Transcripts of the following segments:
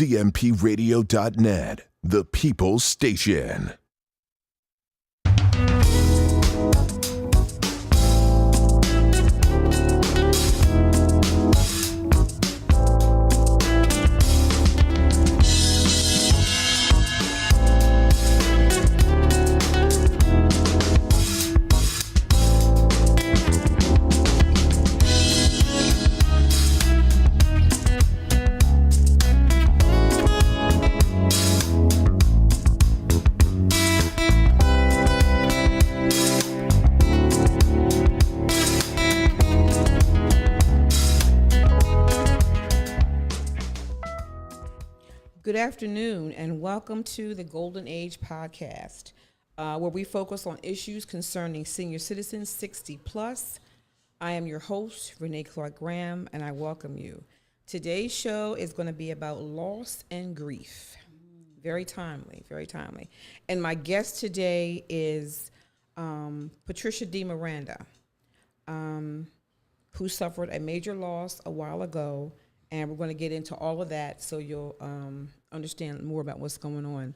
CMPRadio.net, the People's Station. Good afternoon, and welcome to the Golden Age podcast, where we focus on issues concerning senior citizens 60 plus. I am your host, Renee Clark Graham, and I welcome you. Today's show is going to be about loss and grief. Very timely, very timely. And my guest today is Patricia Demiranda, who suffered a major loss a while ago. And we're going to get into all of that so you'll understand more about what's going on.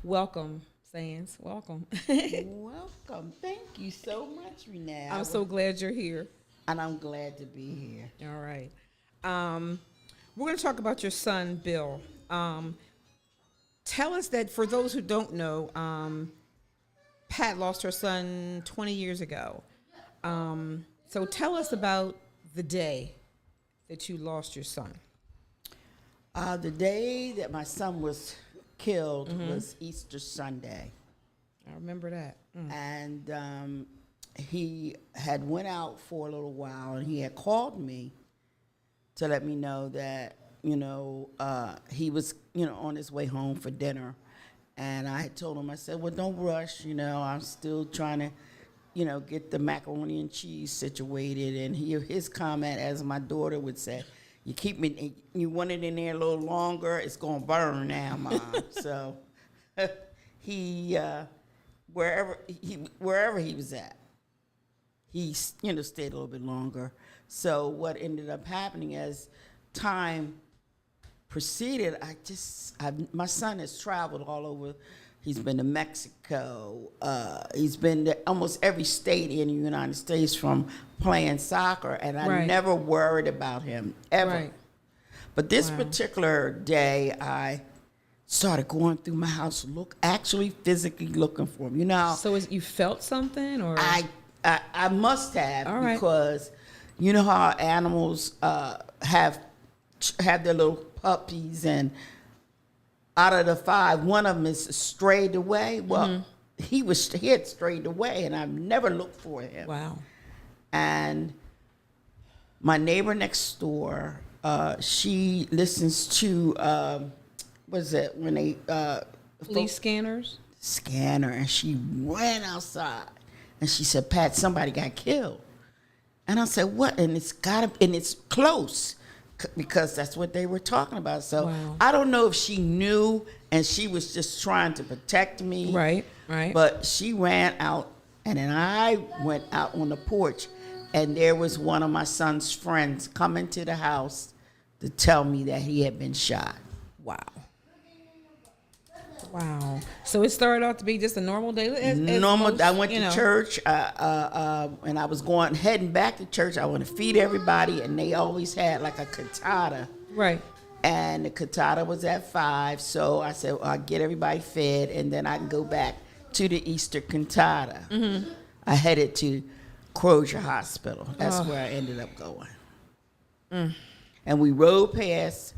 Welcome, Sands. Welcome. Welcome. Thank you so much, Renee. I'm so glad you're here. And I'm glad to be here. All right. We're going to talk about your son, Bill. Tell us that for those who don't know, Pat lost her son 20 years ago. So tell us about the day that you lost your son. The day that my son was killed was Easter Sunday. I remember that. And he had went out for a little while, and he had called me to let me know that, he was, on his way home for dinner. And I had told him, I said, well, don't rush, I'm still trying to, get the macaroni and cheese situated. And his comment, as my daughter would say, you want it in there a little longer, it's going to burn now, Mom. So he, wherever he was at, he, stayed a little bit longer. So what ended up happening as time proceeded, my son has traveled all over. He's been to Mexico. He's been to almost every state in the United States from playing soccer, and I never worried about him, ever. Right. But this particular day, I started going through my house, actually physically looking for him, So you felt something? Or I must have, because you know how animals have their little puppies, and out of the 5, one of them is strayed away. Well, he had strayed away, and I've never looked for him. Wow. And my neighbor next door, she listens to, when they... police scanners? Scanner, and she ran outside, and she said, Pat, somebody got killed. And I said, what? And it's close, because that's what they were talking about. So I don't know if she knew and she was just trying to protect me. Right. But she ran out, and then I went out on the porch, and there was one of my son's friends coming to the house to tell me that he had been shot. Wow. So it started out to be just a normal day? Normal. I went to church, and I was heading back to church. I want to feed everybody, and they always had like a cantata. Right. And the cantata was at 5, so I said, well, I'll get everybody fed, and then I can go back to the Easter cantata. I headed to Crozier Hospital. That's where I ended up going. And we rode past...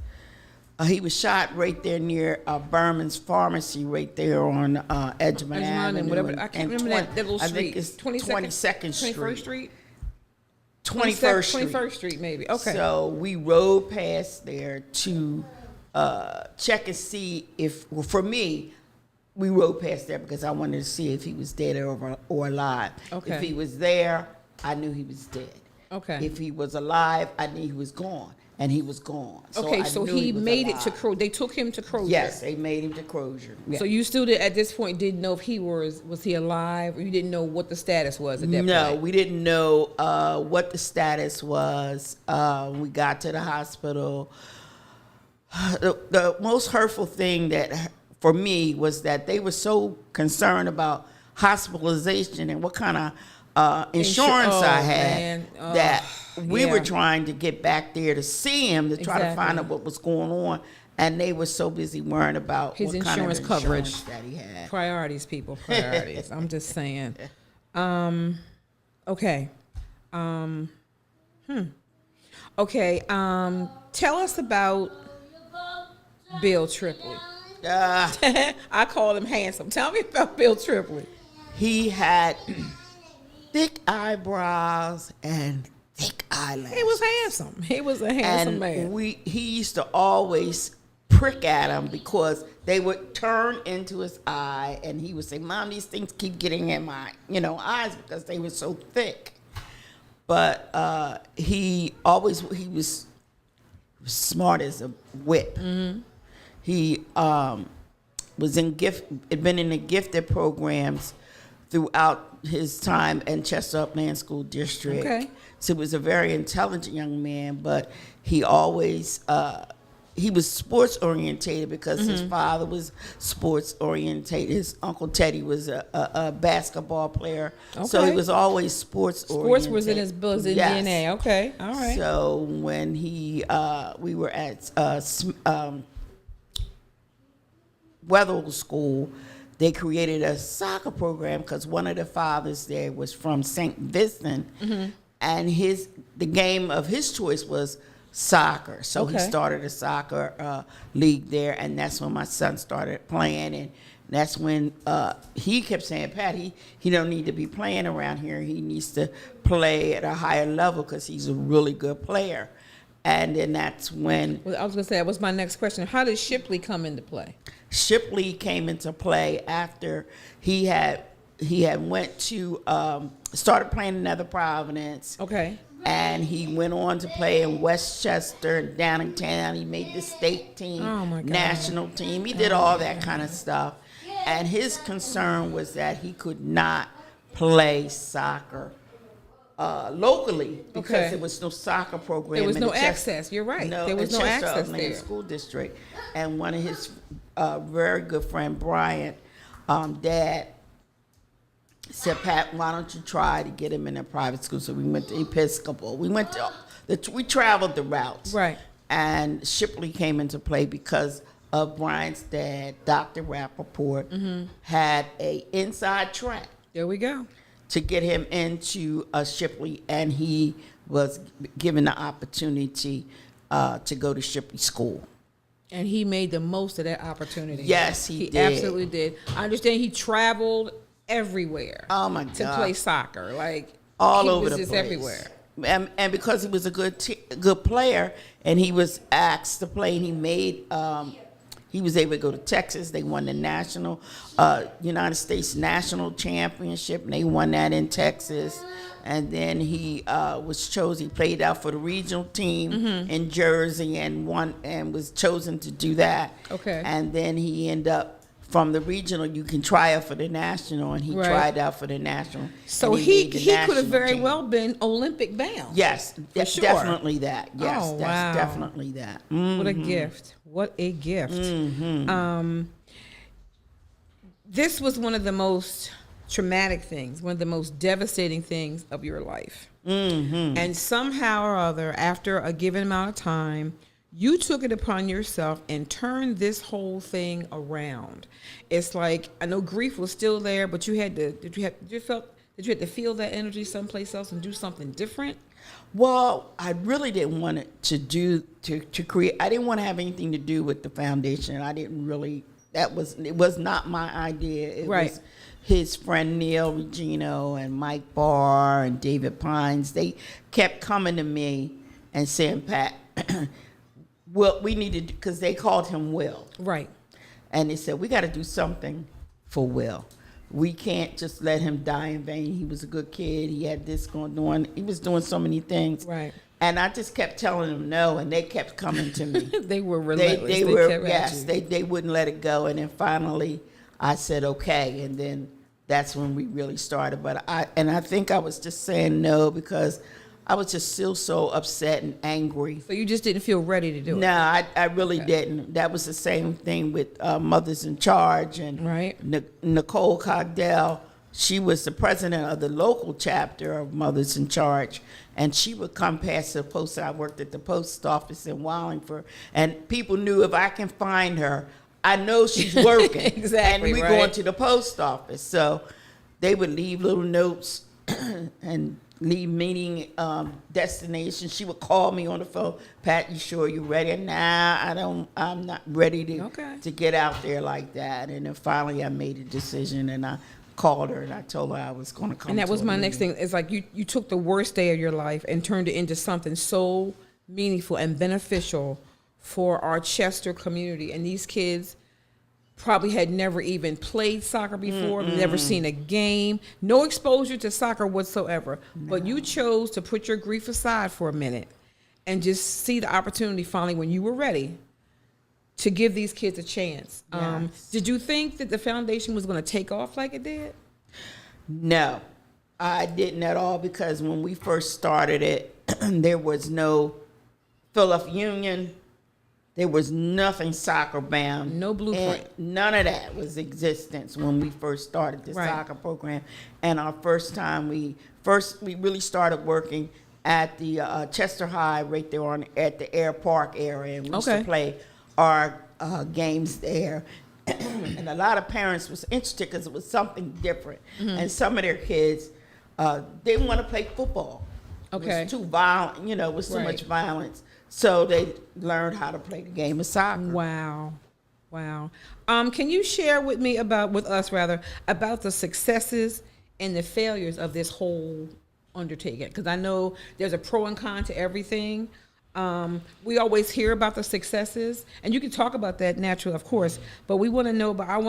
he was shot right there near Berman's Pharmacy, right there on Edgemont Avenue. Whatever. I can't remember that little street. I think it's 22nd Street. 21st Street? 21st Street. 21st Street, maybe. Okay. So we rode past there to check and see for me, we rode past there because I wanted to see if he was dead or alive. Okay. If he was there, I knew he was dead. Okay. If he was alive, I knew he was gone. And he was gone. So he made it to Crozier. They took him to Crozier. Yes, they made him to Crozier. Yeah. So you still at this point didn't know if he was he alive, or you didn't know what the status was at that point? No, we didn't know what the status was. We got to the hospital. the most hurtful thing that for me was that they were so concerned about hospitalization and what kind of insurance I had that we were trying to get back there to see him to try to find out what was going on, and they were so busy worrying about his what insurance kind of coverage insurance that he had. Priorities, people, priorities. I'm just saying. Okay. Okay. Tell us about Bill Trippley. I call him handsome. Tell me about Bill Trippley. He had thick eyebrows and thick eyelashes. He was handsome. He was a handsome man. He used to always prick at him because they would turn into his eye, and he would say, "Mom, these things keep getting in my, eyes because they were so thick." But he was smart as a whip. Mm-hmm. He had been in the gifted programs throughout his time in Chester Upland School District. Okay. So he was a very intelligent young man, but he always he was sports orientated because his father was sports orientated. His Uncle Teddy was a basketball player. Okay. So he was always sports oriented. Sports was in his DNA. Okay. All right. So when we were at Weatherall School, they created a soccer program because one of the fathers there was from St. Vincent, and the game of his choice was soccer. So he started a soccer league there, and that's when my son started playing, and that's when he kept saying, "Pat, he don't need to be playing around here. He needs to play at a higher level because he's a really good player." And then that's when... Well, I was going to say, that was my next question. How did Shipley come into play? Shipley came into play after he had went to started playing in Nether Providence. Okay. And he went on to play in Westchester and Downingtown. He made the state team, national team. He did all that kind of stuff. And his concern was that he could not play soccer locally because there was no soccer program. There was no access. You're right. There was no access there. School district. And one of his very good friend, Brian, dad, said, "Pat, why don't you try to get him in a private school?" So we went to Episcopal. We traveled the routes. Right. And Shipley came into play because of Brian's dad, Dr. Rappaport, had a inside track. There we go. To get him into Shipley, and he was given the opportunity to go to Shipley School. And he made the most of that opportunity. Yes, he did. He absolutely did. I understand he traveled everywhere. Oh my God! To play soccer, like all over the place, everywhere. And because he was a good player, and he was asked to play, and he made. He was able to go to Texas. They won the national, United States national championship, and they won that in Texas. And then he was chosen. He played out for the regional team in Jersey and won, and was chosen to do that. Okay. And then he ended up from the regional. You can try out for the national, and he tried out for the national. So he could have very well been Olympic bound. Yes, sure. Definitely that. Yes, oh, that's wow. definitely that. What a gift! What a gift! This was one of the most traumatic things, one of the most devastating things of your life. And somehow or other, after a given amount of time, you took it upon yourself and turned this whole thing around. It's like, I know grief was still there, but you had to, did you have to feel that energy someplace else and do something different? Well, I really didn't want it to create. I didn't want to have anything to do with the foundation. I didn't really. It was not my idea. It was his friend Neil Regino and Mike Barr and David Pines. They kept coming to me and saying, "Pat, well, we needed," because they called him Will. Right. And they said, "We got to do something for Will. We can't just let him die in vain. He was a good kid. He had this going on. He was doing so many things." Right. And I just kept telling them no, and they kept coming to me. They were relentless. They wouldn't let it go. And then finally I said, okay. And then that's when we really started. But I think I was just saying no because I was just still so upset and angry. So you just didn't feel ready to do it? No, I really didn't. That was the same thing with Mothers in Charge and Right. Nicole Cogdell. She was the president of the local chapter of Mothers in Charge, and she would come past the post. I worked at the post office in Wallingford, and people knew if I can find her, I know she's working. Exactly, and we right. going to the post office. So they would leave little notes and leave meeting destinations. She would call me on the phone. Pat, you sure you ready? Nah, I'm not ready to get out there like that. And then finally I made a decision, and I called her and I told her I was going to come. And that was to a my next meeting. thing. It's like you took the worst day of your life and turned it into something so meaningful and beneficial for our Chester community. And these kids probably had never even played soccer before, never seen a game, no exposure to soccer whatsoever. No. But you chose to put your grief aside for a minute and just see the opportunity finally when you were ready to give these kids a chance. Yes. Did you think that the foundation was going to take off like it did? No, I didn't at all, because when we first started it, there was no Philadelphia Union. There was nothing soccer bound. No blueprint. And none of that was existence when we first started the soccer program. And our first time, we really started working at the Chester High right there at the Air Park area. And we used to play our games there. And a lot of parents was interested because it was something different. And some of their kids didn't want to play football. It was too violent, it was too much violence. So they learned how to play the game of soccer. Wow. Can you share with us about the successes and the failures of this whole undertaking? Because I know there's a pro and con to everything. We always hear about the successes, and you can talk about that naturally, of course. But I want to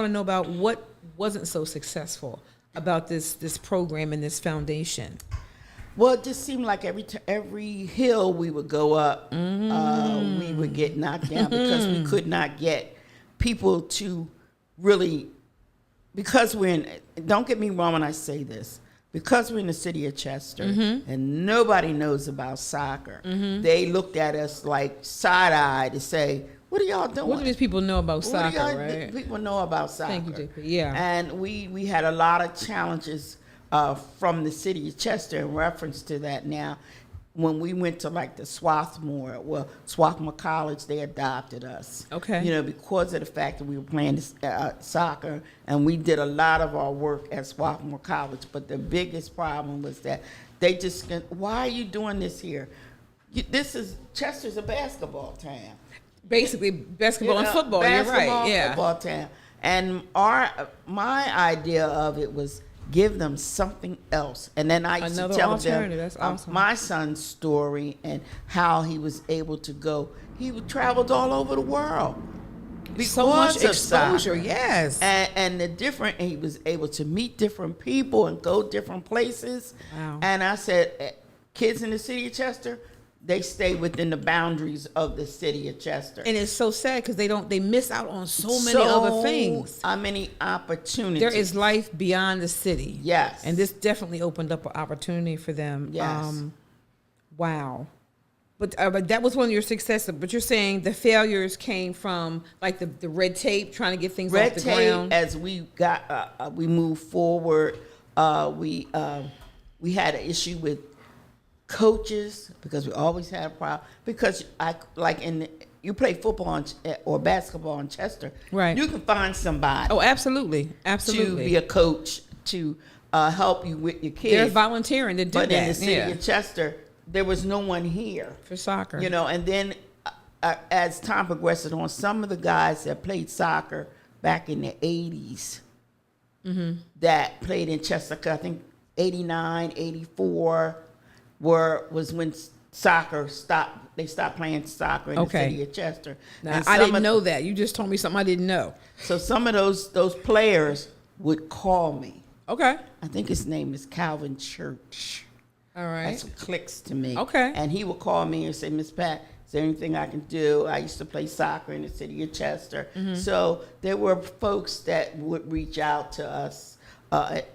know about what wasn't so successful about this program and this foundation. Well, it just seemed like every hill we would go up, we would get knocked down because we could not get people to really, because don't get me wrong when I say this, because we're in the city of Chester and nobody knows about soccer, they looked at us like side-eyed to say, what are y'all doing? What do these people know about soccer, right? People know about soccer. Thank you, JP. Yeah. And we had a lot of challenges from the city of Chester in reference to that. Now, when we went to like the Swarthmore College, they adopted us. Okay. Because of the fact that we were playing soccer, and we did a lot of our work at Swarthmore College. But the biggest problem was that they just, why are you doing this here? Chester's a basketball town. Basically, basketball and football. You're right. Yeah. Football town. And my idea of it was give them something else. And then I used to tell them That's awesome. my son's story and how he was able to go. He traveled all over the world. So much Because of exposure, soccer. yes. And he was able to meet different people and go different places. Wow. And I said, kids in the city of Chester, they stay within the boundaries of the city of Chester. And it's so sad because they miss out on so many other things. So many opportunities. There is life beyond the city. Yes. And this definitely opened up an opportunity for them. Yes. Wow. But that was one of your successes. But you're saying the failures came from like the red tape, trying to get things off the ground. Red tape, as we moved forward, we had an issue with coaches, because we always had a problem. Because you play football or basketball in Chester, right? You can find somebody. Oh, absolutely. To be a coach to help you with your kids. They're volunteering to do that. But in the city of Chester, there was no one here for soccer. And then as time progressed on, some of the guys that played soccer back in the 80s that played in Chester, I think 89, 84 was when soccer stopped. They stopped playing soccer in the city of Chester. Now, I didn't know that. You just told me something I didn't know. So some of those players would call me. Okay. I think his name is Calvin Church. All right. That's what clicks to me. Okay. And he would call me and say, Miss Pat, is there anything I can do? I used to play soccer in the city of Chester. So there were folks that would reach out to us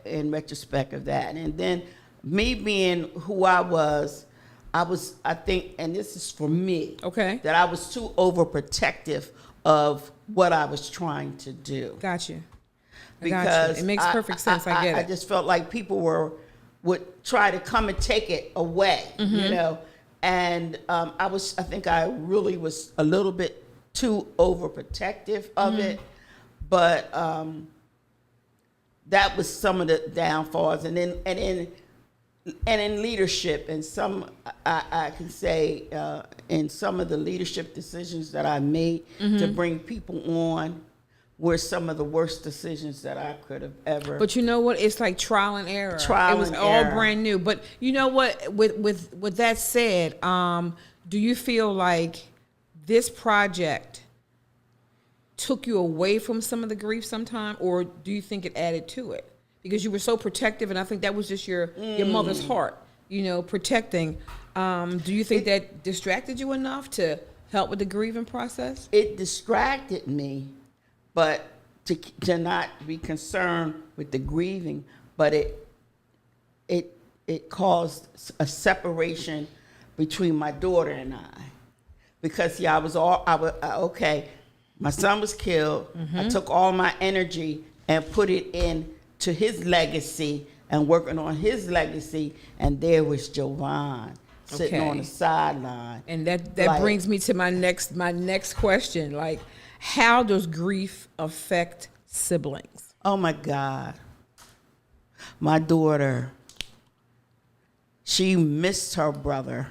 in retrospect of that. And then me being who I was, I think, and this is for me, Okay. that I was too overprotective of what I was trying to do. Got you. I got Because you. It makes perfect sense. I get it. I just felt like people would try to come and take it away, you know. And I think I really was a little bit too overprotective of it, but that was some of the downfalls. And in leadership, and some I can say in some of the leadership decisions that I made to bring people on were some of the worst decisions that I could have ever. But you know what? It's like trial and error. Trial it was and all error. brand new. But you know what? With that said, do you feel like this project took you away from some of the grief sometime, or do you think it added to it? Because you were so protective, and I think that was just your mother's heart, you know, protecting. Do you think that distracted you enough to help with the grieving process? It distracted me, but to not be concerned with the grieving, but it caused a separation between my daughter and I, because okay, my son was killed. I took all my energy and put it into his legacy and working on his legacy, and there was Jovan sitting on the sideline. And that brings me to my next question. Like, how does grief affect siblings? Oh my God. My daughter, she missed her brother,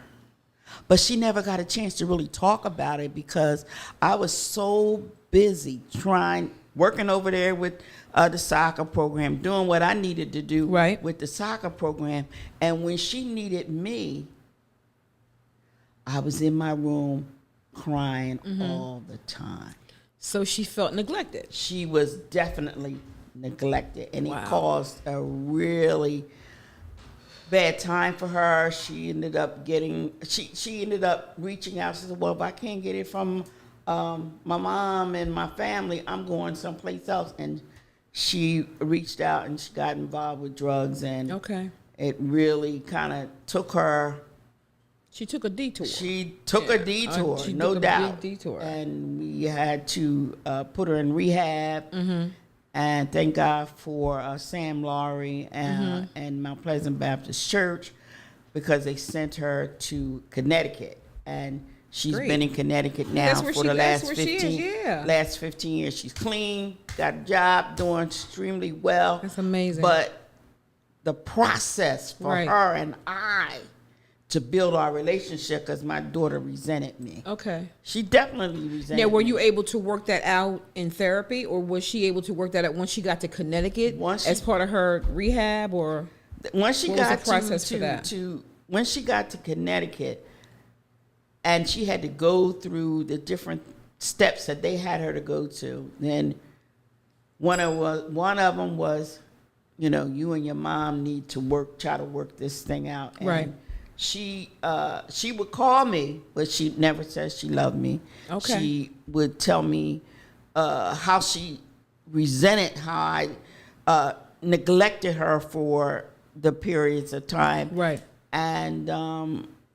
but she never got a chance to really talk about it because I was so busy working over there with the soccer program, doing what I needed to do with the soccer program. And when she needed me, I was in my room crying all the time. So she felt neglected. She was definitely neglected, and it caused a really bad time for her. She ended up she ended up reaching out. She said, well, if I can't get it from my mom and my family, I'm going someplace else. And she reached out and she got involved with drugs, and it really kind of took her. She took a detour. She took a detour, no doubt. Big detour. And we had to put her in rehab. And thank God for Sam Laurie and Mount Pleasant Baptist Church, because they sent her to Connecticut. And she's been in Connecticut now for the last 15 years. She's clean, got a job, doing extremely well. That's amazing. But the process for her and I to build our relationship, because my daughter resented me. Okay. She definitely resented me. Now, were you able to work that out in therapy, or was she able to work that out once she got to Connecticut as part of her rehab, or once she got was the process for that? When she got to Connecticut, and she had to go through the different steps that they had her to go to, then one of them was, you know, you and your mom need to try to work this thing out. And she would call me, but she never said she loved me. Okay. She would tell me how she resented how I neglected her for the periods of time. Right. And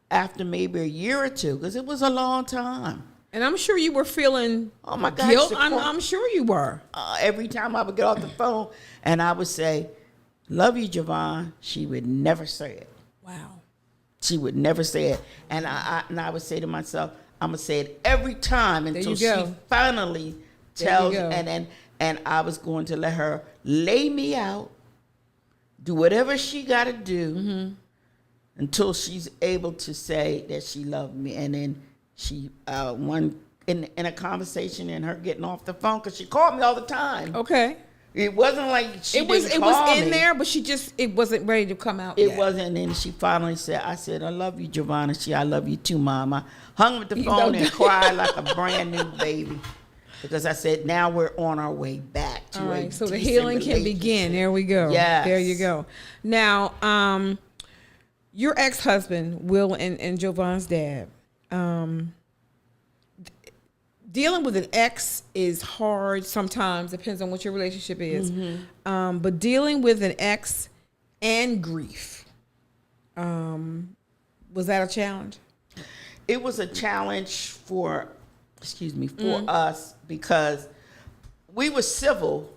after maybe a year or two, because it was a long time. And I'm sure you were feeling guilt. I'm sure you were. Every time I would get off the phone and I would say, love you, Jovan, she would never say it. Wow. She would never say it. And I would say to myself, I'm going to say it every time until she finally tells. And I was going to let her lay me out, do whatever she got to do until she's able to say that she loved me. And then she, in a conversation and her getting off the phone, because she called me all the time. Okay. It wasn't like she didn't call me. It was in there, but it wasn't ready to come out yet. It wasn't, and she finally said, I said, I love you, Giovanna. I love you too, Mom. I hung up the phone and cried like a brand new baby, because I said, now we're on our way back to a so the healing can begin. There we go. Yes. There you go. Now, your ex-husband, Will, and Giovanna's dad, dealing with an ex is hard sometimes, depends on what your relationship is. But dealing with an ex and grief, Was that a challenge? It was a challenge for us because we were civil.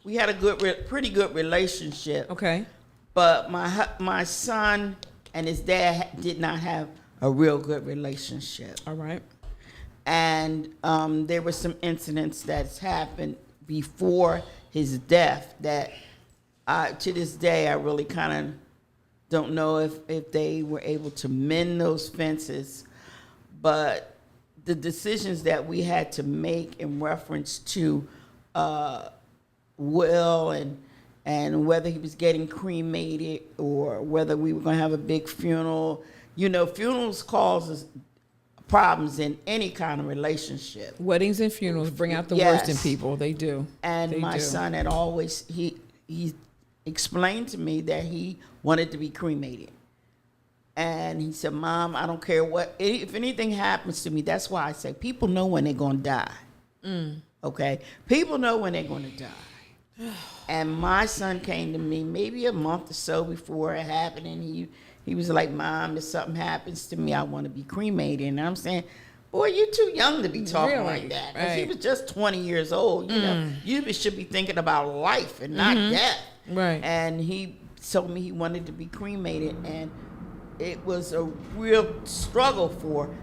We had a pretty good relationship. Okay. But my son and his dad did not have a real good relationship. All right. And there were some incidents that's happened before his death that to this day I really kind of don't know if they were able to mend those fences. But the decisions that we had to make in reference to will and whether he was getting cremated or whether we were going to have a big funeral. You know, funerals causes problems in any kind of relationship. Weddings and funerals bring out the Yes. worst in people. They do. And They my do. son had always, he explained to me that he wanted to be cremated. And he said, Mom, I don't care what, if anything happens to me, that's why I say people know when they're going to die. Okay? People know when they're going to die. And my son came to me maybe a month or so before it happened, and he was like, Mom, if something happens to me, I want to be cremated. And I'm saying, boy, you're too young to be talking Really? like that. 'Cause he Right. was just 20 years old. You know, you should be thinking about life and not death. Right. And he told me he wanted to be cremated, and it was a real struggle for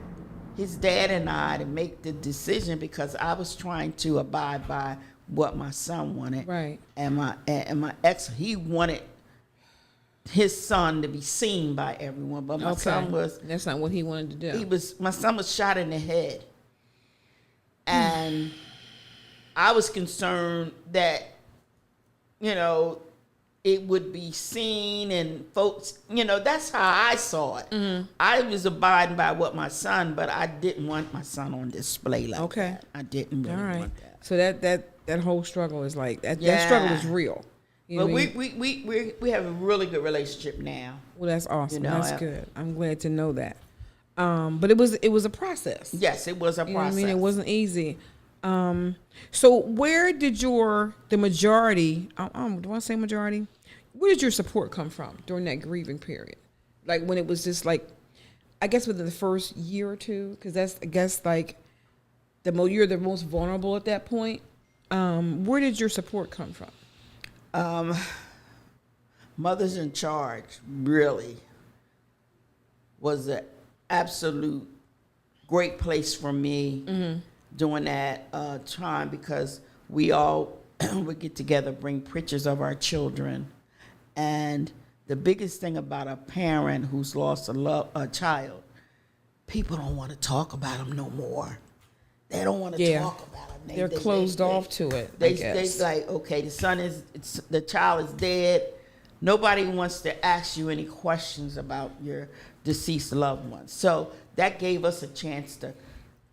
his dad and I to make the decision because I was trying to abide by what my son wanted. Right. And my ex, he wanted his son to be seen by everyone, but my son was That's not what he wanted to do. my son was shot in the head. And I was concerned that, you know, it would be seen and folks, you know, that's how I saw it. I was abiding by what my son, but I didn't want my son on display like that. I didn't really All right. want that. So that whole struggle is like that. Yeah. That struggle is real. You know But what I mean? we have a really good relationship now. Well, that's awesome. You know, That's good. I'm glad to know that. But it was a process. Yes, it was a You know what I process. mean? It wasn't easy. So where did the majority? Do I say majority? Where did your support come from during that grieving period? Like when it was just like, I guess within the first year or two, because that's I guess like you're the most vulnerable at that point. Where did your support come from? Mothers in Charge really was an absolute great place for me during that time because we all would get together, bring pictures of our children. And the biggest thing about a parent who's lost a child, people don't want to talk about them no more. They don't want to talk about them. They're closed off to it. I guess. They like, okay, the child is dead. Nobody wants to ask you any questions about your deceased loved ones. So that gave us a chance to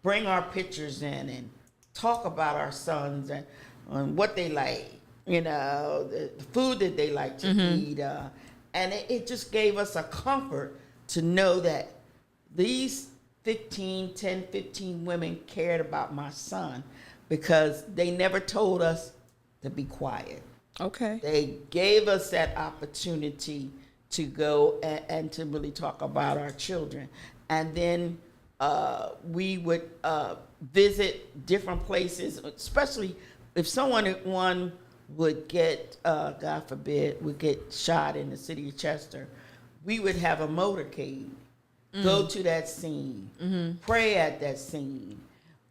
bring our pictures in and talk about our sons and what they like, you know, the food that they like to eat. And it just gave us a comfort to know that these 10, 15 women cared about my son because they never told us to be quiet. Okay. They gave us that opportunity to go and to really talk about our children. And then we would visit different places, especially if one would get, God forbid, would get shot in the city of Chester. We would have a motorcade, go to that scene, pray at that scene,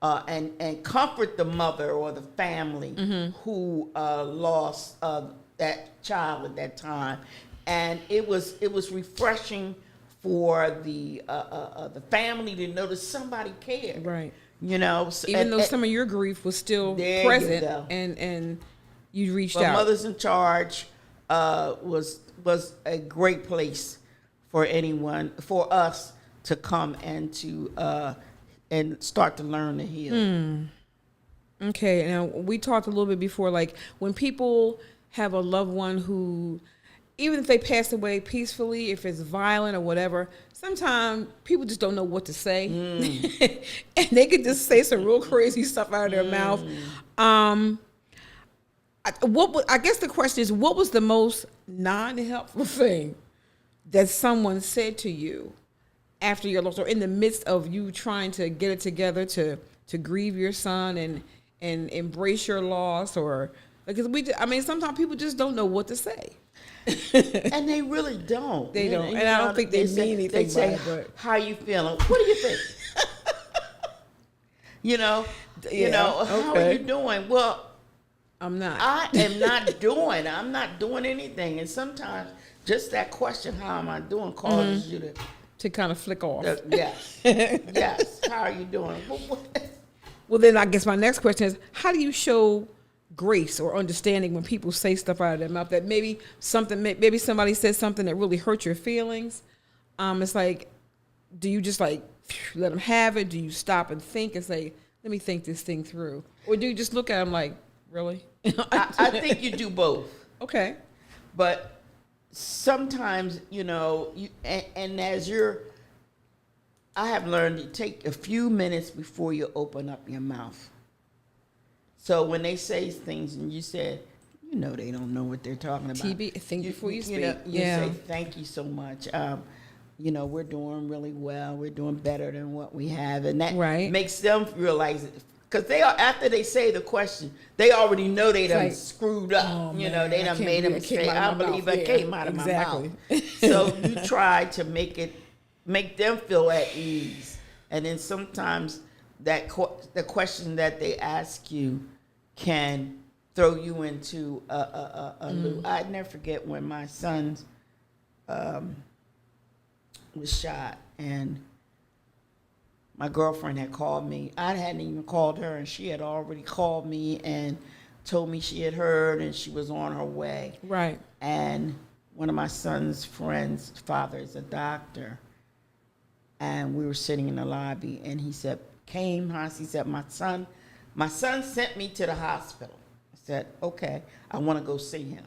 and comfort the mother or the family who lost that child at that time. And it was refreshing for the family to know that somebody cared. Right. You know, Even though some of your grief was still present, and you reached out. Mothers in Charge was a great place for for us to come and to and start to learn to heal. Okay, now we talked a little bit before, like when people have a loved one who, even if they pass away peacefully, if it's violent or whatever, sometimes people just don't know what to say, and they could just say some real crazy stuff out of their mouth. I guess the question is, what was the most non-helpful thing that someone said to you after your loss or in the midst of you trying to get it together to grieve your son and embrace your loss, or because sometimes people just don't know what to say. And they really don't. They don't. And I don't think they mean anything They say, by it, but how you feeling? What do you think? How are you doing? Well, I'm not. I am not doing anything. And sometimes just that question, how am I doing, causes you to kind of flick off. Yes. Yes. How are you doing? Well, then I guess my next question is, how do you show grace or understanding when people say stuff out of their mouth that maybe somebody says something that really hurt your feelings? It's like, do you just like let them have it? Do you stop and think and say, let me think this thing through? Or do you just look at them like, really? I think you do both. Okay. But sometimes, I have learned to take a few minutes before you open up your mouth. So when they say things and you said, they don't know what they're talking about. Think before you speak. You say, thank you so much. We're doing really well. We're doing better than what we have. And that makes them realize it. Because after they say the question, they already know they done screwed up. Oh, they done made a mistake. I believe it came out of my mouth. Exactly. So you try to make them feel at ease. And then sometimes the question that they ask you can throw you into a loop. I'd never forget when my son was shot, and my girlfriend had called me. I hadn't even called her, and she had already called me and told me she had heard and she was on her way. Right. And one of my son's friends' father is a doctor, and we were sitting in the lobby, and he said, he said, my son sent me to the hospital. I said, okay, I want to go see him.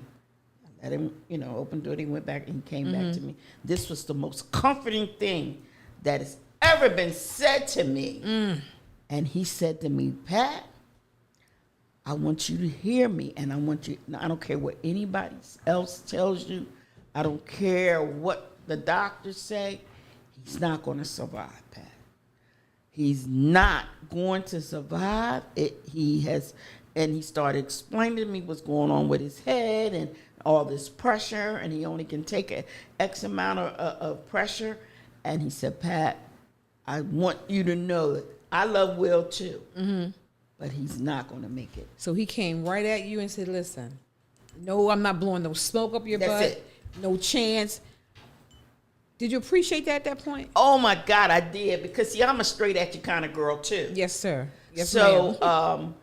I let him, open the door. He went back and he came back to me. This was the most comforting thing that has ever been said to me. And he said to me, Pat, I want you to hear me, and I don't care what anybody else tells you. I don't care what the doctors say. He's not going to survive, Pat. He's not going to survive. And he started explaining to me what's going on with his head and all this pressure, and he only can take an X amount of pressure. And he said, Pat, I want you to know that I love Will too, but he's not going to make it. So he came right at you and said, listen, no, I'm not blowing no smoke up your butt. It. No chance. Did you appreciate that at that point? Oh, my God, I did. Because, see, I'm a straight at you kind of girl, too. Yes, sir. Yes, so, ma'am.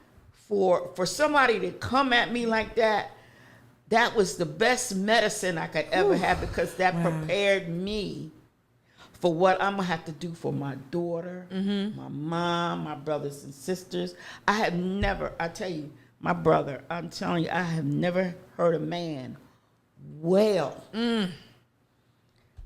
For somebody to come at me like that, that was the best medicine I could ever have, because that prepared me for what I'm going to have to do for my daughter, my mom, my brothers and sisters. I tell you, my brother, I'm telling you, I have never heard a man wail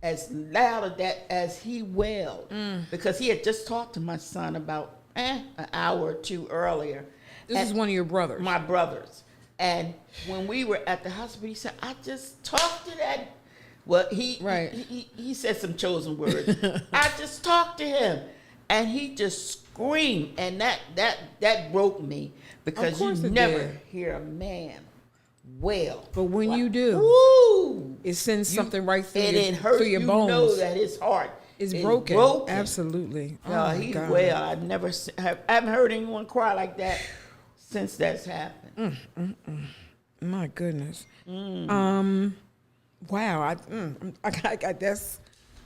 as loud as he wailed, because he had just talked to my son about an hour or two earlier. This is one of your brothers. My brothers. And when we were at the hospital, he said, I just talked to that. Well, he said some chosen words. I just talked to him. And he just screamed. And that broke me, because you never hear a man wail. But when you do, it sends something right through your bones. You know that his heart is broken. Absolutely. No, he wailed. I haven't heard anyone cry like that since that's happened. My goodness. Wow. I guess.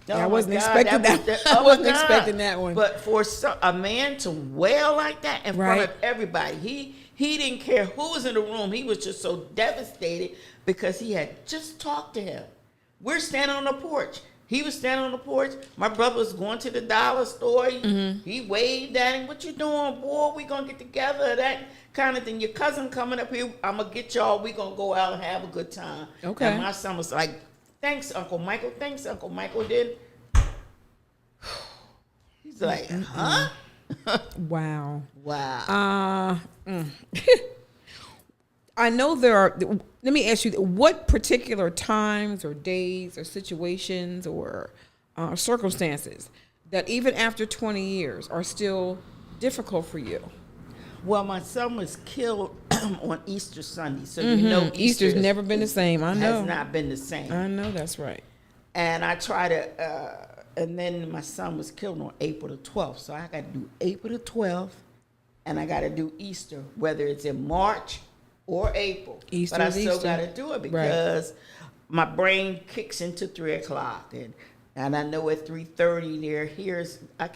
I wasn't expecting that. I wasn't expecting that one. But for a man to wail like that in front of everybody, he didn't care who was in the room. He was just so devastated because he had just talked to him. We're standing on the porch. He was standing on the porch. My brother was going to the dollar store. He waved at him. What you doing, boy? We going to get together. That kind of thing. Your cousin coming up here. I'm going to get y'all. We going to go out and have a good time. Okay. And my son was like, thanks, Uncle Michael. Thanks, Uncle Michael. Then he's like, huh? Wow. I know there are. Let me ask you, what particular times or days or situations or circumstances that even after 20 years are still difficult for you? Well, my son was killed on Easter Sunday, so you know Easter's never been the same. I know. Has not been the same. I know that's right. And I try to, and then my son was killed on April the 12th, so I got to do April the 12th, and I got to do Easter, whether it's in March or April. Easter but I is still Easter. got to do it because my brain kicks into 3 o'clock, and I know at 3:30 I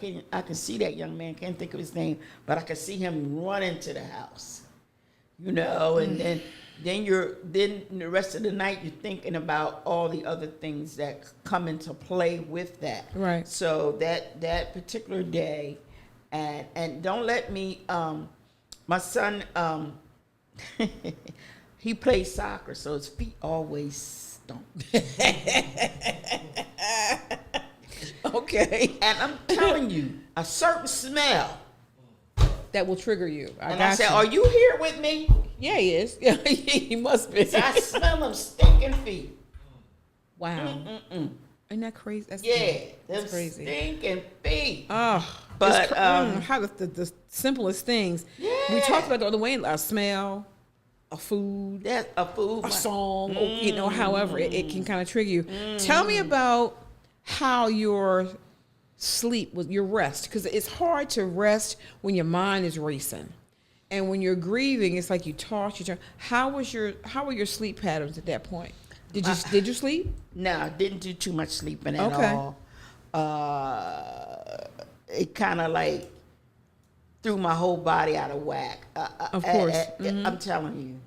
can see that young man, can't think of his name, but I can see him running to the house, and then the rest of the night you're thinking about all the other things that come into play with that. Right. So that particular day, and don't let me, my son, he plays soccer, so his feet always stomp. Okay. And I'm telling you, a certain smell. That will trigger you. I said, "Are you here with me?" Yeah, he is. Yeah, he must be. So I smell them stinking feet. Wow. Isn't that crazy? That's That's crazy. Stinking feet. Oh, But, how the simplest things. We talked about the other way. A smell, a food, That's a food. a song. However, it can kind of trigger you. Tell me about how your sleep was, your rest, because it's hard to rest when your mind is racing, and when you're grieving, it's like you toss, you turn. How were your sleep patterns at that point? Did you sleep? No, I didn't do too much sleeping at all. It kind of like threw my whole body out of whack. Of course. I'm telling you,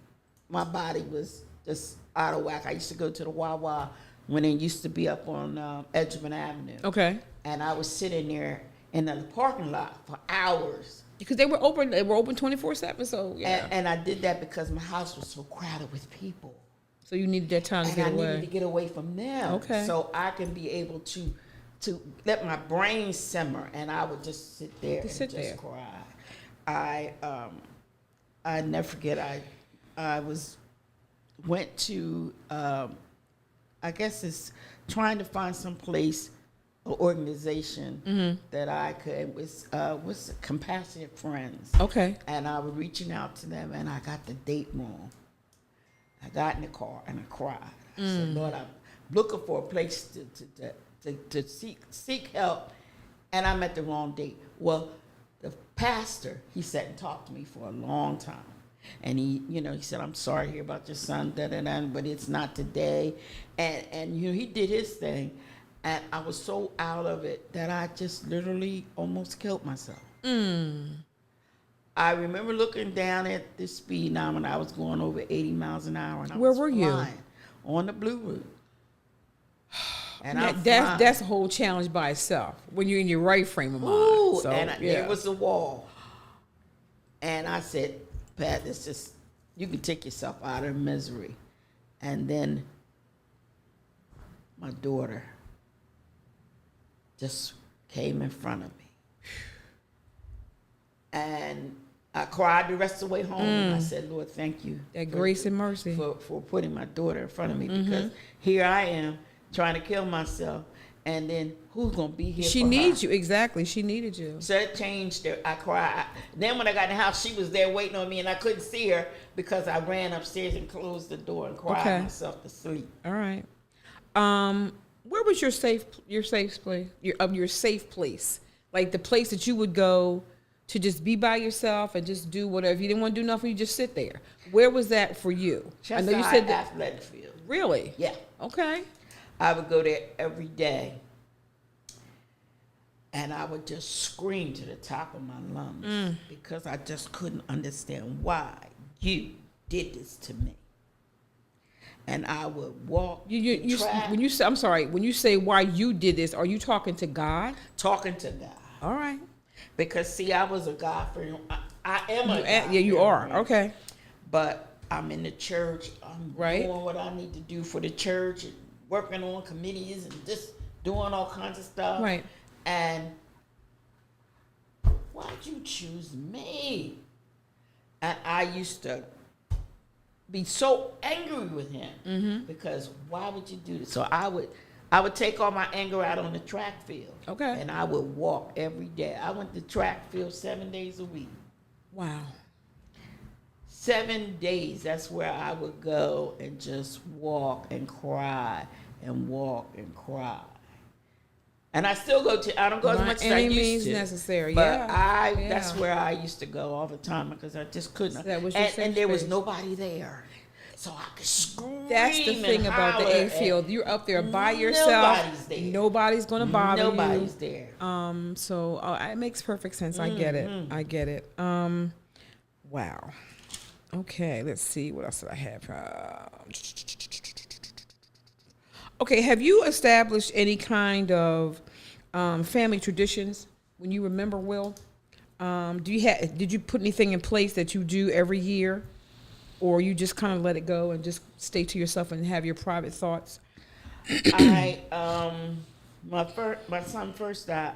my body was just out of whack. I used to go to the Wawa when it used to be up on Edgemont Avenue. Okay. And I was sitting there in the parking lot for hours. Because they were open 24/7. So yeah. And I did that because my house was so crowded with people. So you needed that time to get away. I needed to get away from them. Okay. So I can be able to let my brain simmer, and I would just sit there and just cry. I never forget. I went to I guess it's trying to find some place, an organization that I could was Compassionate Friends. Okay. And I was reaching out to them, and I got the date wrong. I got in the car and I cried. I said, "Lord, I'm looking for a place to seek help, and I'm at the wrong date." Well, the pastor, he sat and talked to me for a long time. And he said, "I'm sorry to hear about your son, but it's not today." And he did his thing. And I was so out of it that I just literally almost killed myself. I remember looking down at the speed now when I was going over 80 miles an hour. And Where were you? On the Blue Route. And that's a whole challenge by itself when you're in your right frame of mind. Ooh, So, there was a wall. And I said, "Pat, it's just, you can take yourself out of misery." And then my daughter just came in front of me. And I cried the rest of the way home. And I said, "Lord, thank you. That grace and mercy. For putting my daughter in front of me, because here I am trying to kill myself. And then who's going to be here She for needs her?" you. Exactly. She needed you. So it changed her. I cried. Then when I got in the house, she was there waiting on me, and I couldn't see her because I ran upstairs and closed the door and cried myself to sleep. All right. Where was your safe place? Your safe place, like the place that you would go to just be by yourself and just do whatever. If you didn't want to do nothing, you just sit there. Where was that for you? I know you said that. Athletic field. Really? Yeah. Okay. I would go there every day, and I would just scream to the top of my lungs because I just couldn't understand why you did this to me. And I would walk. When you say, I'm sorry, when you say why you did this, are you talking to God? Talking to God. All right. Because see, I was a God friend. I am a God yeah, you are. friend. Okay. But I'm in the church. I'm Right. doing what I need to do for the church, and working on committees and just doing all kinds of stuff. Right. And why'd you choose me? And I used to be so angry with him because why would you do this? So I would I would take all my anger out on the track field. Okay. And I would walk every day. I went to track field 7 days a week. Wow. 7 days, that's where I would go and just walk and cry and walk and cry. And I still go to, I don't go as much as I used to. By any means necessary, but yeah. That's where I used to go all the time because I just couldn't. So that was your safe and there was space. nobody there. So I could scream. That's the thing about the A field. You're up there by yourself. Nobody's there. Nobody's going to bother you. Nobody's there. So it makes perfect sense. I get it. I get it. Wow. Okay, let's see. What else did I have? Okay, have you established any kind of family traditions when you remember, Will? Did you put anything in place that you do every year? Or you just kind of let it go and just stay to yourself and have your private thoughts? My son first died.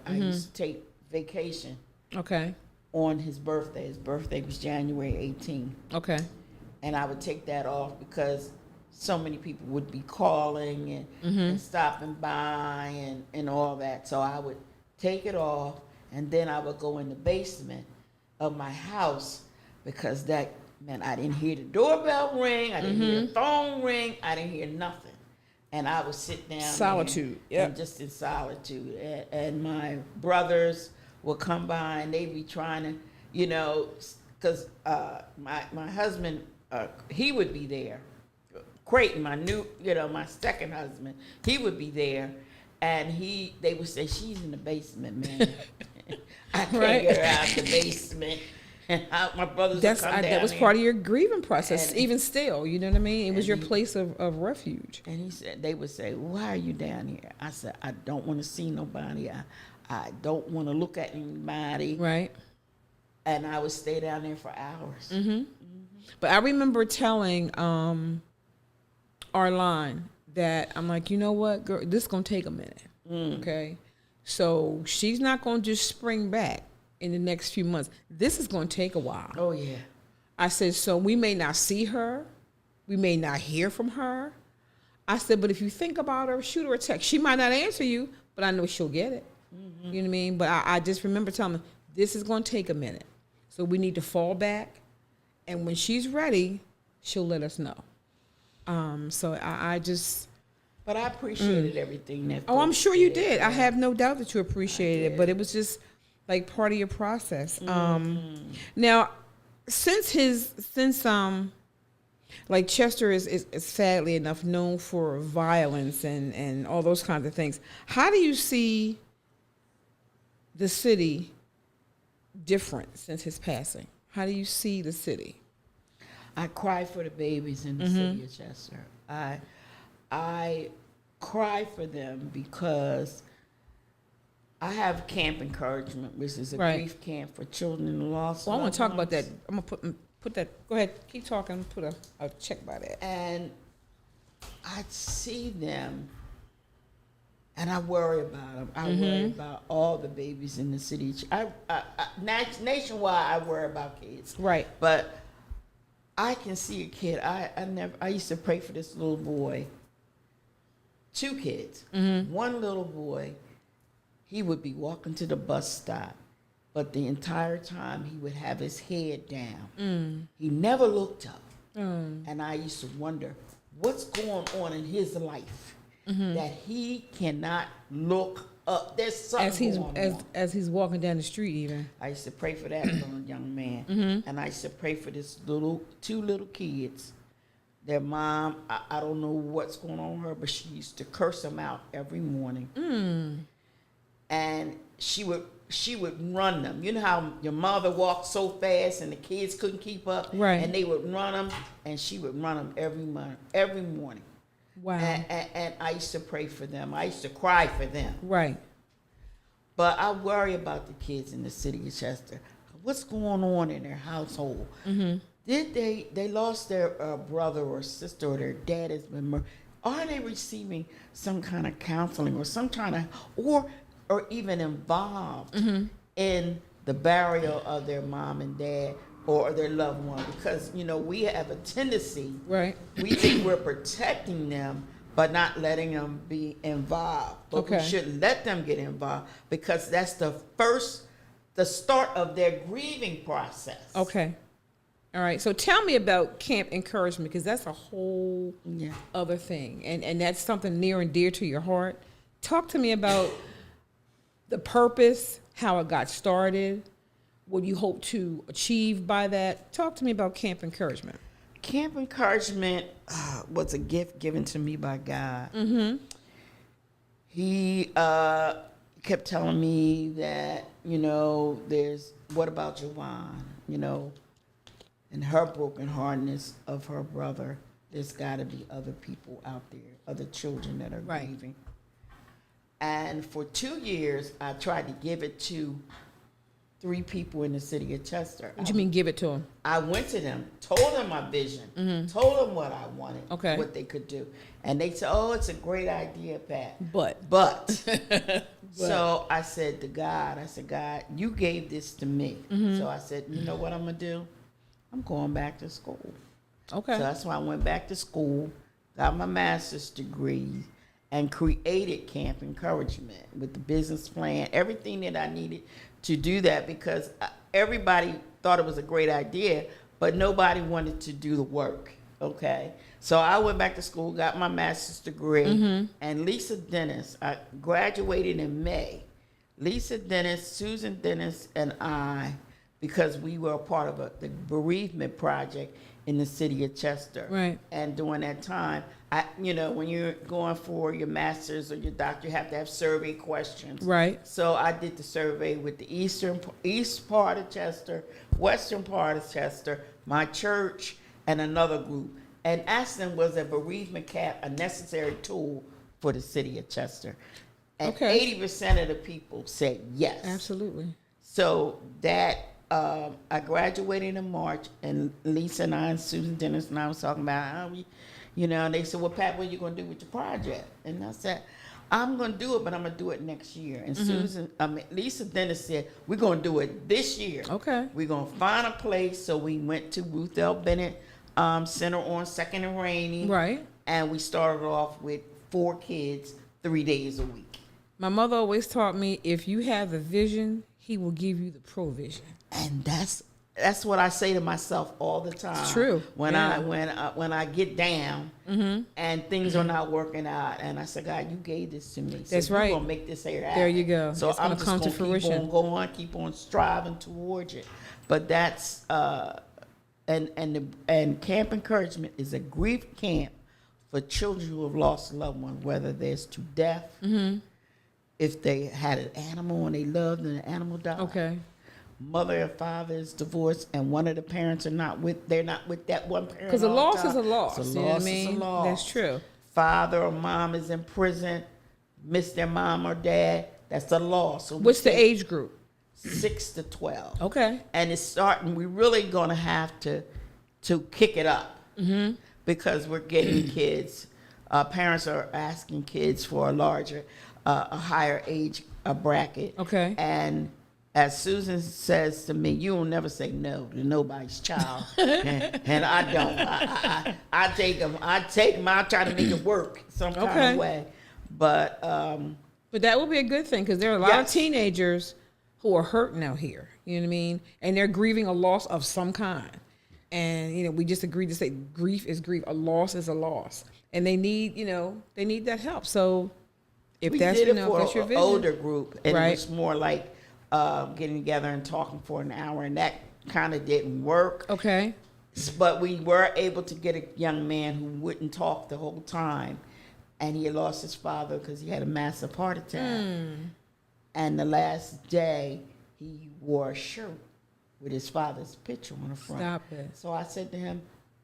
I used to take vacation. Okay. On his birthday. His birthday was January 18th. Okay. And I would take that off because so many people would be calling and stopping by and all that. So I would take it off, and then I would go in the basement of my house because that meant I didn't hear the doorbell ring, I didn't hear the phone ring, I didn't hear nothing. And I would sit down solitude, and just in solitude. And my brothers would come by and they'd be trying to, because my husband, he would be there. Creighton, my second husband, he would be there, and they would say, "She's in the basement, man." I can't get her out the basement. And my brothers would come down that was there. part of your grieving process, And even still. You know what I mean? It was your place of refuge. And they would say, "Why are you down here?" I said, "I don't want to see nobody. I don't want to look at anybody." Right. And I would stay down there for hours. But I remember telling Arline that I'm like, you know what, girl, this is going to take a minute. Okay? So she's not going to just spring back in the next few months. This is going to take a while. Oh, yeah. I said, so we may not see her. We may not hear from her. I said, but if you think about her, shoot her a text. She might not answer you, but I know she'll get it. You know what I mean? But I just remember telling her, this is going to take a minute. So we need to fall back. And when she's ready, she'll let us know. So I just... But I appreciated everything that... Oh, I'm sure you did. I have no doubt that you appreciated it. But it was just like part of your process. Now, since like Chester is sadly enough known for violence and all those kinds of things, how do you see the city different since his passing? How do you see the city? I cry for the babies in the city of Chester. I cry for them because I have Camp Encouragement, which is a grief camp for children in the loss. Well, I want to talk about that. I'm gonna put that. Go ahead, keep talking. Put a check by that. And I see them, and I worry about them. I worry about all the babies in the city. Nationwide, I worry about kids. Right. But I can see a kid. I used to pray for this little boy. 2 kids. One little boy, he would be walking to the bus stop, but the entire time he would have his head down. He never looked up. And I used to wonder, what's going on in his life that he cannot look up? There's something going on. As he's walking down the street even. I used to pray for that little young man. And I used to pray for this 2 little kids. Their mom, I don't know what's going on with her, but she used to curse them out every morning. And she would run them. You know how your mother walked so fast and the kids couldn't keep up? Right. And they would run them, and she would run them every morning. Wow. And I used to pray for them. I used to cry for them. Right. But I worry about the kids in the city of Chester. What's going on in their household? Did they lost their brother or sister, or their dad has been murdered? Are they receiving some kind of counseling or some kind of, or even involved in the burial of their mom and dad or their loved one? Because, we have a tendency, Right. we think we're protecting them, but not letting them be involved. But we should let them get involved because that's the start of their grieving process. Okay. All right. So tell me about camp encouragement, because that's a whole other thing. And that's something near and dear to your heart. Talk to me about the purpose, how it got started, what you hope to achieve by that. Talk to me about camp encouragement. Camp encouragement was a gift given to me by God. Mm-hmm. He kept telling me that, what about Javon, and her brokenheartedness of her brother. There's got to be other people out there, other children that are grieving. And for 2 years, I tried to give it to 3 people in the city of Chester. What do you mean give it to them? I went to them, told them my vision, told them what I wanted, what they could do. And they said, oh, it's a great idea, Pat. But. So I said to God, God, you gave this to me. So I said, you know what I'm going to do? I'm going back to school. Okay. So that's why I went back to school, got my master's degree, and created Camp Encouragement with the business plan, everything that I needed to do that, because everybody thought it was a great idea, but nobody wanted to do the work, okay? So I went back to school, got my master's degree, and Lisa Dennis, I graduated in May. Lisa Dennis, Susan Dennis, and I, because we were a part of the bereavement project in the city of Chester. Right. And during that time, when you're going for your master's or your doctor, you have to have survey questions. Right. So I did the survey with the east part of Chester, western part of Chester, my church, and another group. And asked them, was a bereavement cap a necessary tool for the city of Chester? And 80% of the people said yes. Absolutely. So that I graduated in March, and Lisa and I and Susan Dennis and I was talking about and they said, well, Pat, what are you going to do with your project? And I said, I'm going to do it, but I'm going to do it next year. And Lisa Dennis said, we're going to do it this year. Okay. We're going to find a place. So we went to Ruth L. Bennett Center on 2nd and Rainey. Right. And we started off with 4 kids, 3 days a week. My mother always taught me, if you have the vision, he will give you the provision. And that's what I say to myself all the time. It's true. When I get down and things are not working out, and I say, God, you gave this to me. So that's right. You're gonna make this happen. There you go. So I'm just gonna keep on striving towards it. But that's and Camp Encouragement is a grief camp for children who have lost a loved one, whether there's to death, if they had an animal and they loved and the animal died. Okay. Mother and father is divorced, and one of the parents they're not with that one parent. Because a loss is a loss. Is a loss. That's true. Father or mom is in prison, miss their mom or dad. That's a loss. So what's the age group? 6 to 12. Okay. And it's starting. We're really going to have to kick it up because we're getting kids. Parents are asking kids for a higher age bracket. Okay. And as Susan says to me, you will never say no to nobody's child, and I don't. I take them. I try to make it work some kind of way, but that would be a good thing, because there are a lot of teenagers who are hurting out here. You know what I mean? And they're grieving a loss of some kind. And we just agreed to say grief is grief. A loss is a loss, and they need that help. So if we that's did it for that's your vision, older group, and it was more like getting together and talking for an hour, and that kind of didn't work. Okay. But we were able to get a young man who wouldn't talk the whole time, and he had lost his father because he had a massive heart attack. And the last day, he wore a shirt with his father's picture on the front. Stop it. So I said to him,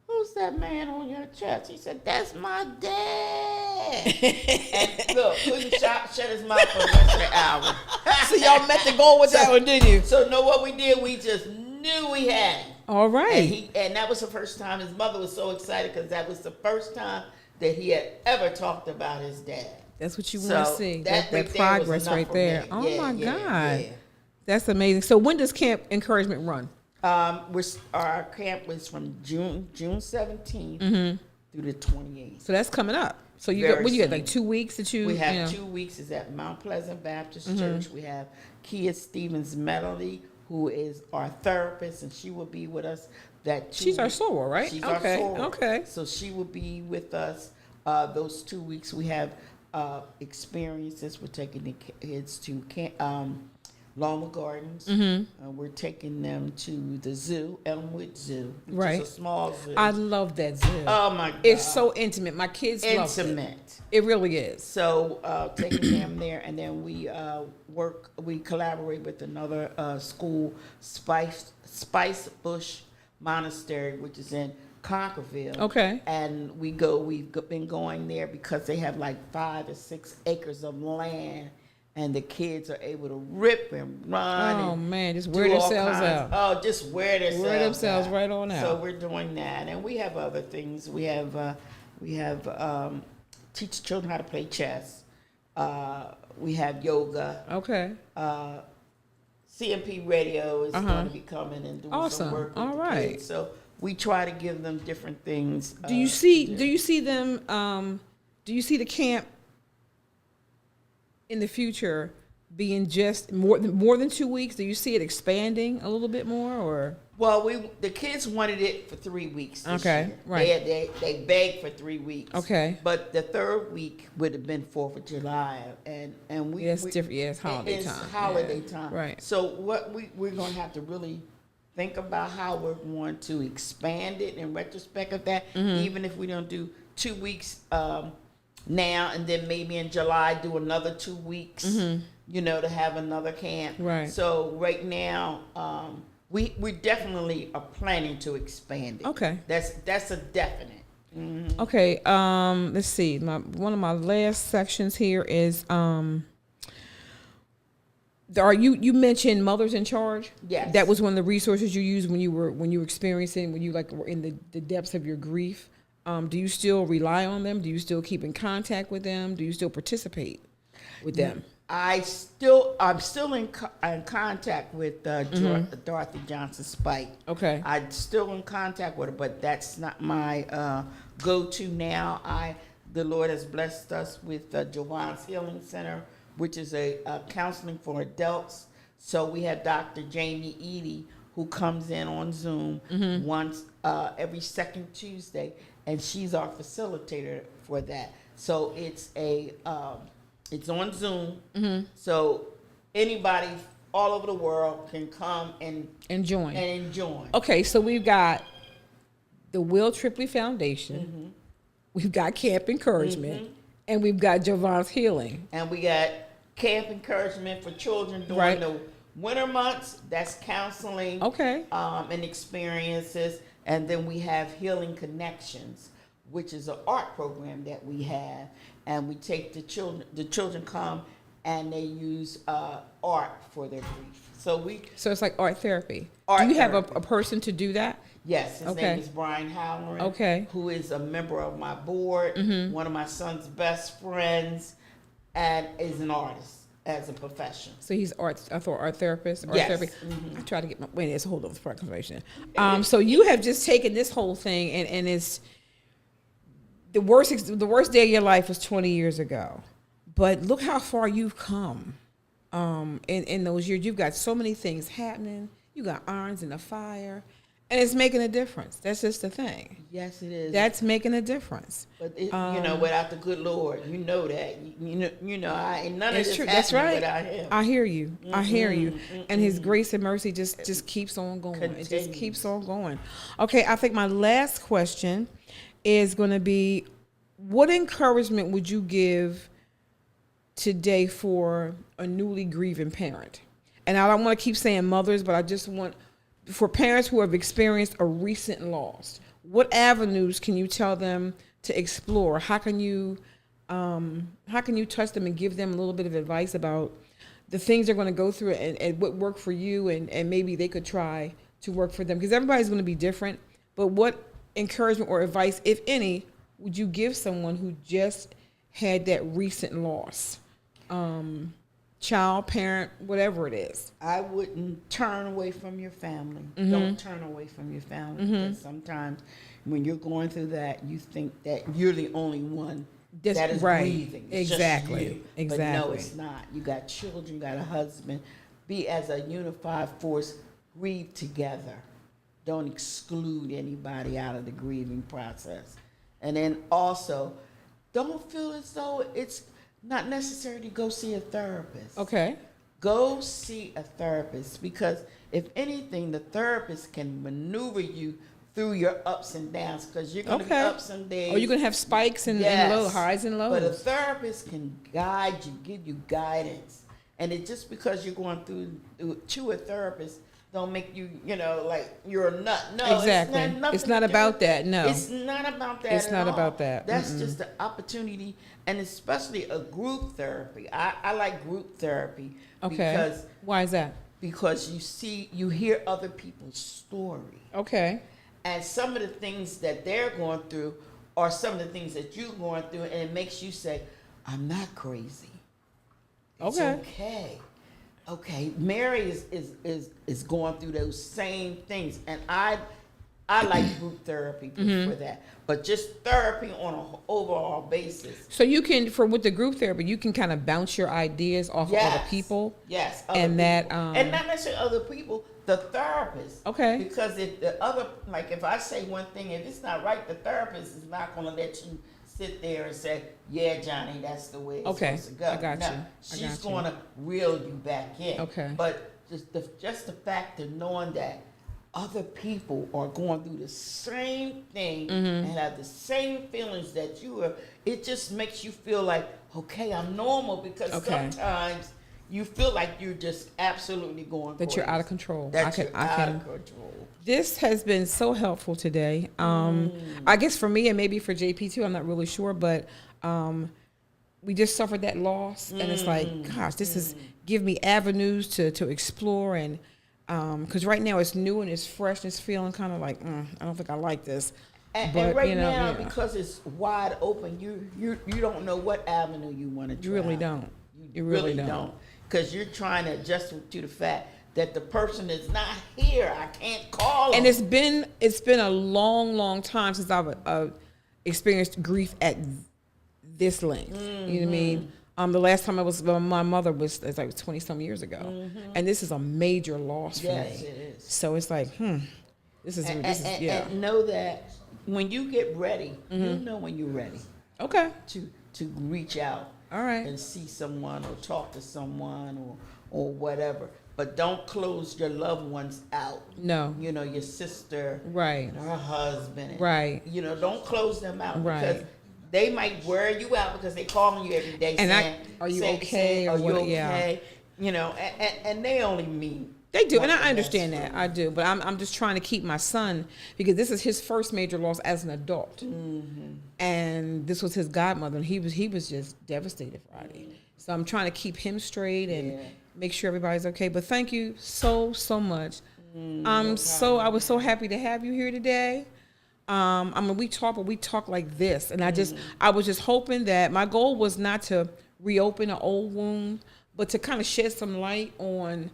who's that man on your chest? He said, that's my dad. And look, couldn't shut his mouth for the rest of the hour. So y'all met the goal with that one, didn't you? So know what we did? We just knew we had him. All right. And that was the first time. His mother was so excited because that was the first time that he had ever talked about his dad. That's what you want to see. That progress right there. Oh my God. Yeah. That's amazing. So when does Camp Encouragement run? Our camp was from June 17th through the 28th. So that's coming up. So you Very got, what you got, soon. like 2 weeks that you, We have you know. 2 weeks is at Mount Pleasant Baptist Mm-hmm. Church. We have Kia Stevens Melody, who is our therapist, and she will be with us that 2 She's our weeks. soror, right? She's Okay, our soror. okay. So she will be with us those 2 weeks. We have experiences. We're taking the kids to Loma Gardens. Mm-hmm. We're taking them to the zoo, Elmwood Zoo, which Right. is a small zoo. I love that zoo. Oh my God. It's so intimate. My kids love it. Intimate. It really is. So taking them there, and then we collaborate with another school, Spice Bush Monastery, which is in Conkerville. Okay. And we've been going there because they have like 5 or 6 acres of land, and the kids are able to rip and run. Oh and man, just do wear all themselves kinds- out. Oh, just wear themselves. Wear themselves right on out. So we're doing that, and we have other things. We have teach children how to play chess. We have yoga. Okay. CMP Radio is going to be coming and doing Awesome. some work with All the right. kids. So we try to give them different things. Do you see them do you see the camp in the future being just more than 2 weeks? Do you see it expanding a little bit more, or? Well, the kids wanted it for 3 weeks this Okay, year. right. They begged for 3 weeks. Okay. But the third week would have been 4th of July, and we. Yeah, it's different. Yeah, it's holiday it's time. holiday Yeah, time. right. So what we're going to have to really think about how we're going to expand it in retrospect of that, Mm-hmm. even if we don't do 2 weeks now, and then maybe in July do another 2 weeks. To have another camp. Right. So right now, we definitely are planning to expand it. Okay. That's a definite. Okay, let's see. One of my last sections here is you mentioned Mothers in Charge? Yes. That was one of the resources you used when you were experiencing, when you were in the depths of your grief. Do you still rely on them? Do you still keep in contact with them? Do you still participate with them? I'm still in contact with Dorothy Johnson Spike. Okay. I'm still in contact with her, but that's not my go-to now. The Lord has blessed us with Jawan's Healing Center, which is a counseling for adults. So we have Dr. Jamie Eady, who comes in on Zoom once every second Tuesday, and she's our facilitator for that. So it's on Zoom. So anybody all over the world can come and join. join. Okay, so we've got the Will Trippley Foundation, we've got Camp Encouragement, and we've got Javon's Healing. And we got camp encouragement for children during the winter months. That's counseling. Okay. And experiences. And then we have Healing Connections, which is an art program that we have. And we take the children come and they use art for their grief. So it's like art therapy. Art do you have therapy. a person to do that? Yes, his Okay. name is Brian Halloran, who is a member of my board, one of my son's best friends, and is an artist as a profession. So he's art therapist, art Yes. therapy. I try to get it's a whole other conversation. So you have just taken this whole thing and it's the worst day of your life was 20 years ago. But look how far you've come in those years. You've got so many things happening. You got irons in the fire. And it's making a difference. That's just the thing. Yes, it is. That's making a difference. But without the good Lord, you know that. None of this true. happened That's right. without Him. I hear you. I hear you. And His grace and mercy just keeps on going. It just Continues. keeps on going. Okay, I think my last question is going to be, what encouragement would you give today for a newly grieving parent? And I don't want to keep saying mothers, but I just want, for parents who have experienced a recent loss, what avenues can you tell them to explore? How can you touch them and give them a little bit of advice about the things they're going to go through and what worked for you and maybe they could try to work for them? Because everybody's going to be different. But what encouragement or advice, if any, would you give someone who just had that recent loss? Child, parent, whatever it is. I wouldn't turn away from your family. Don't turn away from your family because sometimes, when you're going through that, you think that you're the only one that is right. breathing. It's Exactly. just you. Exactly. But no, it's not. You got children, you got a husband. Be as a unified force. Grieve together. Don't exclude anybody out of the grieving process. And then also, don't feel as though it's not necessary to go see a therapist. Okay. Go see a therapist, because if anything, the therapist can maneuver you through your ups and downs, because you're going to be ups and downs. Or you're going to have spikes and low, highs and lows. But a therapist can guide you, give you guidance. And it just because you're going through to a therapist don't make you, like you're a nut. No, exactly. It's not about that. No, it's not about that. It's not all. about that. That's just the opportunity, and especially a group therapy. I like group therapy. Okay. Because why is that? Because you hear other people's story. Okay. And some of the things that they're going through are some of the things that you're going through, and it makes you say, "I'm not crazy. It's okay." Okay, Mary is going through those same things, and I like group therapy for that. But just therapy on an overall basis. So you can, with the group therapy, you can kind of bounce your ideas off of other people. Yes, and people. And not necessarily other people, the therapist. Okay. Because if the other, like if I say one thing, if it's not right, the therapist is not going to let you sit there and say, "Yeah, Johnny, that's the way it's supposed to go." I got you. She's going to reel you back in. Okay. But just the fact of knowing that other people are going through the same thing and have the same feelings that you are, it just makes you feel like, okay, I'm normal, because sometimes you feel like you're just absolutely going that crazy. You're out of control. That you're out of control. This has been so helpful today. I guess for me and maybe for JP too, I'm not really sure, but we just suffered that loss, and it's like, gosh, this is give me avenues to explore, and because right now it's new and it's fresh and it's feeling kind of like, I don't think I like this. And right now, because it's wide open, you don't know what avenue you want to try. You really don't. You really don't. Because you're trying to adjust to the fact that the person is not here. I can't call them. And it's been a long time since I've experienced grief at this length. You know what I mean? The last time my mother was like 20-some years ago, and this is a major loss for me. Yes, it is. So it's like, this is and know that when you get ready, you know when you're ready. Okay. To reach out. All right. And see someone or talk to someone or whatever. But don't close your loved ones out. No. Your sister. Right. And her husband. Right. Don't close them out. Right. Because they might wear you out because they calling you every day saying, are you okay? Are you okay? Yeah. And they only mean. They do, and I understand that. I do, but I'm just trying to keep my son, because this is his first major loss as an adult, and this was his godmother, and he was just devastated Friday. So I'm trying to keep him straight and make sure everybody's okay. But thank you so much. I was so happy to have you here today. We talk like this, and I was just hoping that my goal was not to reopen an old wound, but to kind of shed some light on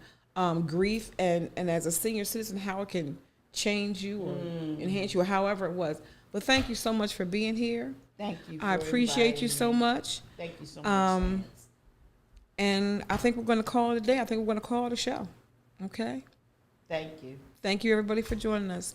grief and as a senior citizen, how it can change you or enhance you, or however it was. But thank you so much for being here. Thank you. I appreciate you so much. Thank you so much. And I think we're going to call it a day. I think we're going to call it a show. Okay? Thank you. Thank you, everybody, for joining us.